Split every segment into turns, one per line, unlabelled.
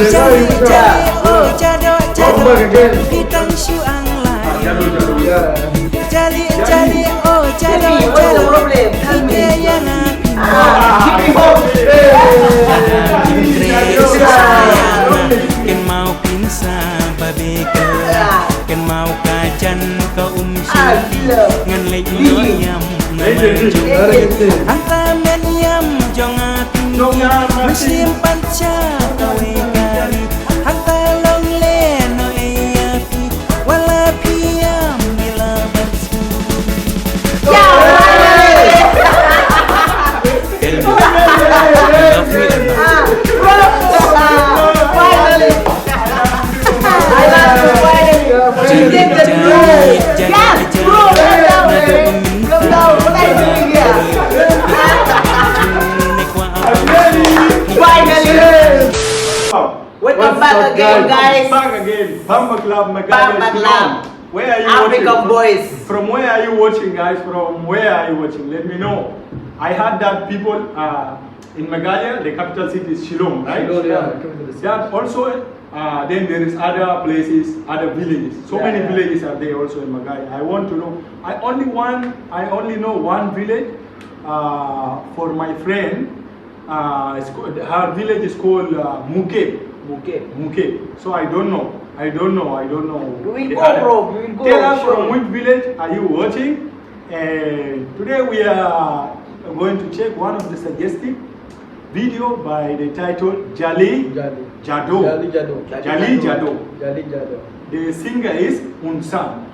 oh jadoh hitang syuang layu Jali oh jadoh ide yang ken mau pinsa babeke ken mau kajan ka syuti ngan lek yam anta men yam jongati musim panca kawe kari anta long le no eyati wala piam bila batsu
Welcome back again, guys.
Back again. Bamba Club, Meghalaya. Where are you
African
watching?
boys.
From where are you watching, guys? From where are you watching? Let me know. I heard that people in Meghalaya, the capital city is Shillong, right? That also, then there is other places, other villages. So many villages are there also in Meghalaya. I want to know. I only know one village for my friend. Her village is called Muke. So I don't know.
We will
the
go,
other.
bro. We will go.
Tell us from which village are you watching? And today we are going to check one of the suggested video by the title JALIEH JADOH. JALIEH JADOH. The singer is Unsan.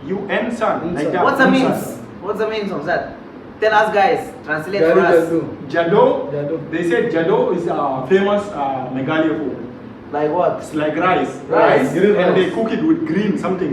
UN-san. Like that.
What's the means of that? Tell us, guys. Translate for us.
Jadoh. They said Jadoh is a famous Meghalaya food.
Like what?
It's like rice.
Green
And
rice.
they cook it with green something.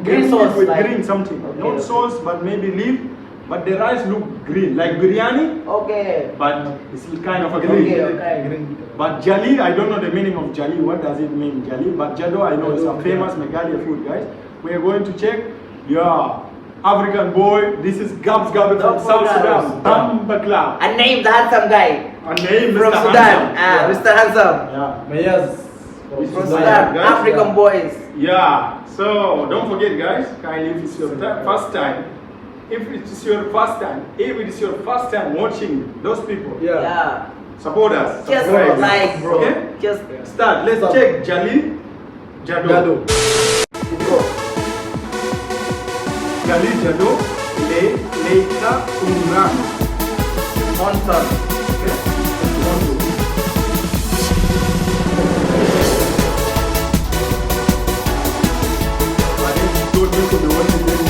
Green sauce.
With
like...
green something.
Okay.
Not sauce, but maybe leaf. But the rice look green, like biryani.
Okay.
But it's kind of a green.
Okay.
But Jali, I don't know the meaning of Jali. What does it mean, Jali? But Jadoh, I know it's a famous Meghalaya food, guys. We are going to check. Yeah. African boy, this is gabsgabitv from South Sudan, Bamba Club.
I named the handsome guy.
A name
From
Mr.
Sudan.
Handsome.
Mr. Handsome.
Yeah.
From Sudan. African boys.
Yeah. So don't forget, guys. Kindly, if it's your first time, if it is your first time watching those people,
Yeah.
support us.
Just
Subscribe.
like, bro.
Okay?
Just
Start. Let's check JALIEH JADOH. JALIEH JADOH Leita Umran.
monster.
Okay. One, two. But then he told me to the one who did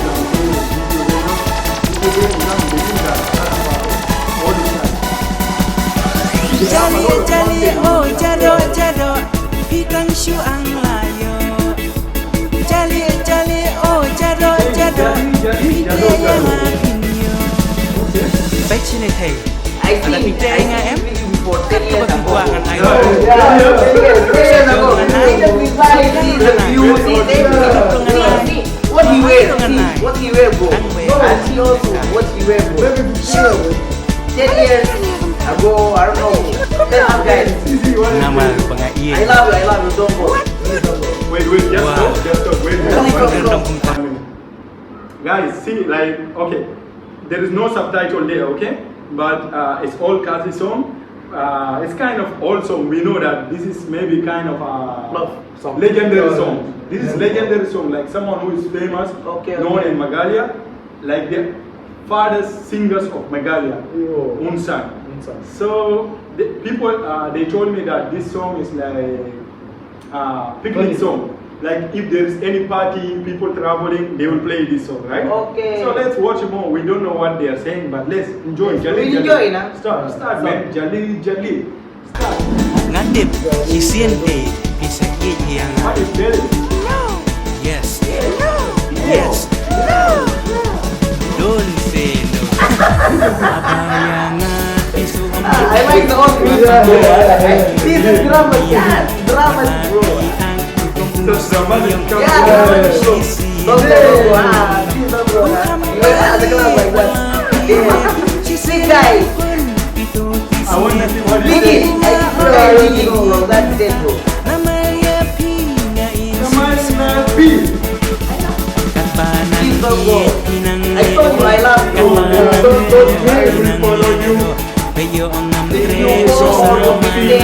Jali oh jadoh hitang syuang layu Jali oh jadoh ide yang lainnya baik sini hey ada pidanya em
For 10 years ago.
kembangan air
What he wear, bro? And see also what he wear, bro. 10 years ago, I don't know. Tell us, guys.
nama pengai
I love you, don't go.
Wait, just stop, wait.
Wow.
Guys, see, like, okay, there is no subtitle there, okay? But it's all Khasi song. It's kind of old song. We know that this is maybe kind of a legendary song. This is legendary song, like someone who is famous, known in Meghalaya, like the fathers singers of Meghalaya, Unsan. So the people, they told me that this song is like picnic song. Like if there is any party, people traveling, they will play this song, right?
Okay.
So let's watch more. We don't know what they are saying, but let's enjoy.
We enjoy, na?
Start, man. Jali. Start.
ngadip hisiente bisa yang
What is this?
yes don't say no abayanga isu
I like the old This is drama, drama, bro.
Such dramatic.
Don't bro. You ada kenapa like that? See guys.
I want to see what
Biggie. That's it, bro.
Namanya pinga
Namanya Nabi.
People, bro. I told you I love you.
Don't follow you.
Bayo ang
If
amre
you
so
go
sa
on
mana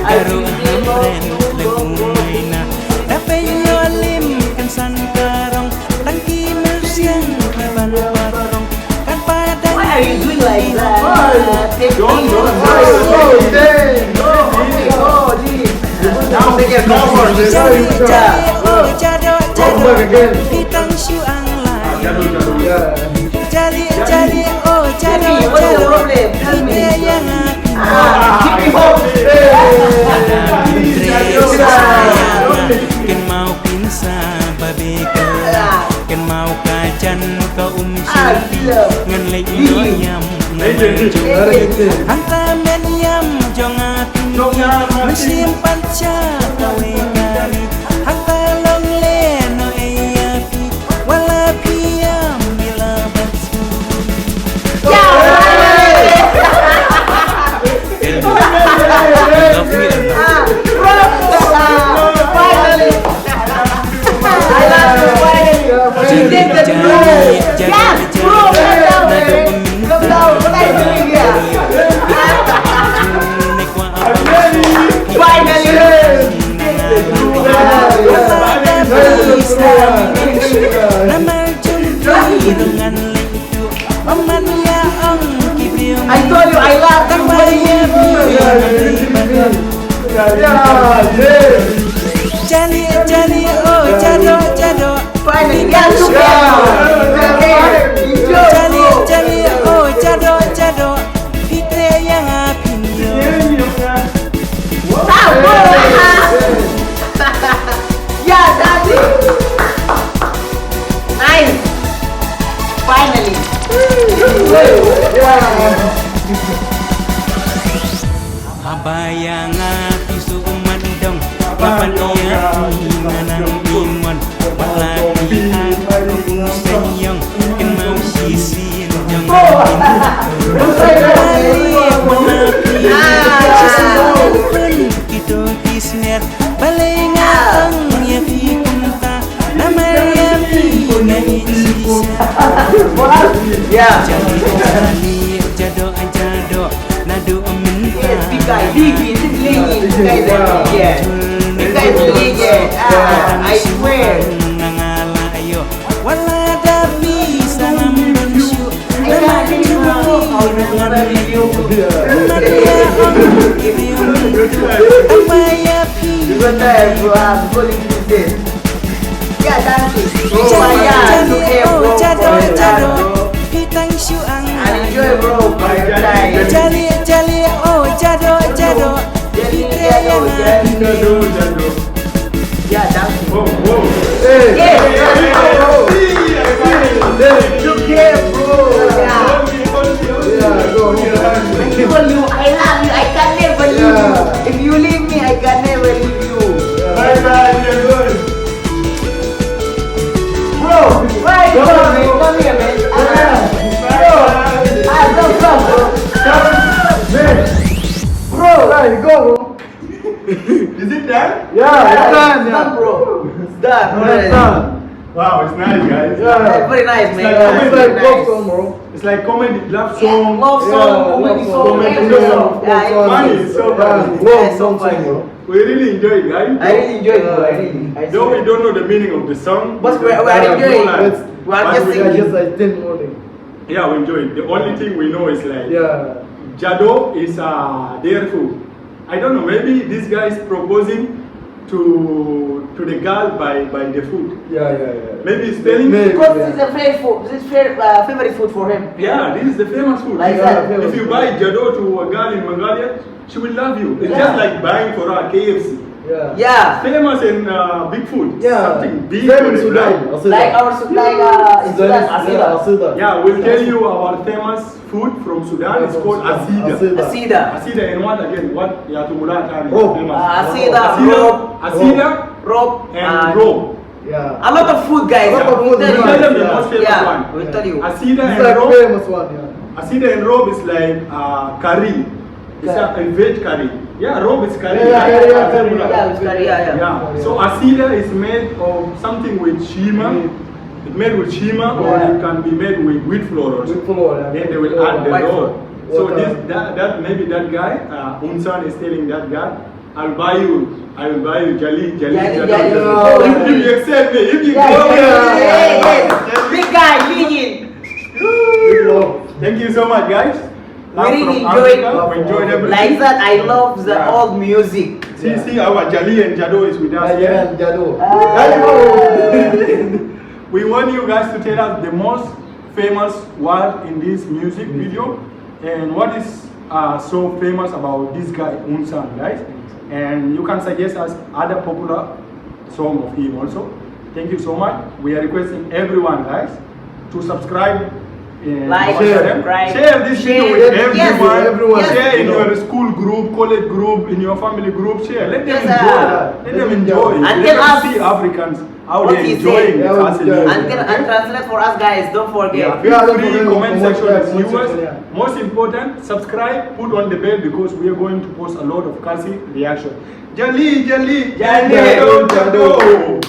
I
karo
will
ang amren legumay na Dapayo lim kan san karong tangki mersiang kaban parong kan padang
Why are you doing like that? Take
Don't,
me.
don't.
Oh, geez. Now take your
Now,
cover.
Jali oh jado
Come back again.
Pitang syuang lai
Jadu.
Yeah.
Jali oh jado
Tell me, what's the problem? Tell me.
Ite yang
Keep me home.
Ken mau pinsa babe ka Ken mau kajan ka syuti ngan lek yam Hanta men yam jongatin Mesimpan cha kawe kari Hanta long le no eyapi Wala piyam bila batsu Love me or not?
Finally. I love you, finally. You did the bro. Yes, bro. Come down. What are you doing here? I told you I love
Jali oh jado
Finally, get together.
Jali oh jado Pite yang apinyo
Yeah, that's it. Nice. Finally.
Abaya nga pisu umandong Kapan iya nganang imon Palagi aku senyong Ken mau sisin jong Balik menapi Sisin pun itu kisnet Balai ngang ya pikunta Namanya pinga insisa
Yeah.
Jali jado Nadu minta
Big guy, big guy, big guy, I swear.
Nangalayo wala da bisa ngambensyu
I can't even know how to review.
Amaya
You got that, bro. I'm going to this. Yeah, that's it. Oh my God, look here, bro.
jado Pitang syuang
I enjoy, bro. My time.
Jali oh jado
Jadu.
Yeah, that's it.
Whoa.
Yeah, look here, bro. Yeah. I told you, I love you. I can never leave you. If you leave me, I can never leave you. Bro, why you come here, man? Bro,
Right, go, bro.
Is it done?
Yeah, it's done,
it's
yeah.
done, bro. It's done.
It's done.
Wow, it's nice, guys.
Yeah.
Very nice, man.
It's
It's
Very
like
nice.
popcorn, bro.
It's like comedy, love
Yeah,
song.
love song, comedy song,
comedy
every
song.
song. Yeah,
Funny,
it's
so funny.
Yeah, so funny, bro.
We really enjoy it, guys.
I really enjoy it, bro. I really. I
Though we
swear.
don't know the meaning of the song,
But we are
Yeah,
enjoying.
no lie.
It's-
We are
But
just
we
Yeah,
singing.
just like 10 morning.
yeah, we enjoy it. The only thing we know is like
Yeah.
Jado is their food. I don't know. Maybe this guy is proposing to the girl by the food.
Yeah.
Maybe he's telling.
Maybe.
Because this is a favorite food. This is favorite food for him.
Yeah, this is the famous food.
Like
Yeah,
that.
If you buy Jado to a girl in Meghalaya, she will love you. It's
Yeah.
just like buying for her KFC.
Yeah.
Yeah.
Famous in big food.
Yeah.
Something big
Same
for
in
the
Sudan.
girl.
Like our in Sudan, Asida.
Asida.
Yeah, we'll tell you our famous food from Sudan. It's called Asida.
Asida.
Asida and what again? What? Yeah, to Mulata.
Rope.
Asida,
Asida,
rope,
Asida,
rope,
and rope.
Yeah.
A lot of food, guys.
A lot of
We'll
food,
tell
We'll
you.
tell them the
Yeah.
most famous
Yeah,
one.
we'll tell you.
Asida
It's
and
like
rope.
famous one, yeah.
Asida and rope is like curry. It's
Yeah.
a veg curry. Yeah, robe is curry.
Yeah.
So asila is made of something with shima. It's made with shima, or it can be made with wheat flour also.
With flour.
Then they will add the
White
dough. So
Water.
this that maybe that guy, Unsan is telling that guy, I will buy you JALIEH
Jadoh.
Jadoh. If you accept me, if you go
Yes. Big guy, legend.
Thank you so much, guys.
We really
From
enjoyed,
Africa, we enjoyed everything.
like that. I love the
Yeah.
old music.
See, our JALIEH Jadoh is with us here.
Jadoh.
We want you guys to tell us the most famous word in this music video, and what is so famous about this guy Unsan, guys. And you can suggest us other popular song of him also. Thank you so much. We are requesting everyone, guys, to subscribe.
Like,
share this video
share.
with
Yes,
everyone.
yes.
Share in your school group, college group, in your family group. Share. Let them
Yes,
enjoy. Let them enjoy.
And
Let
tell
them
us
see Africans out
what
there
he
enjoying
said.
the Khasi music.
And translate for us, guys. Don't forget.
Yeah,
Yeah,
feel
don't
free,
forget
comment
to
section
comment
is
section,
yours.
yeah.
Most important, subscribe, put on the bell because we are going to post a lot of Khasi reaction. JALIEH JADOH.
Jadoh.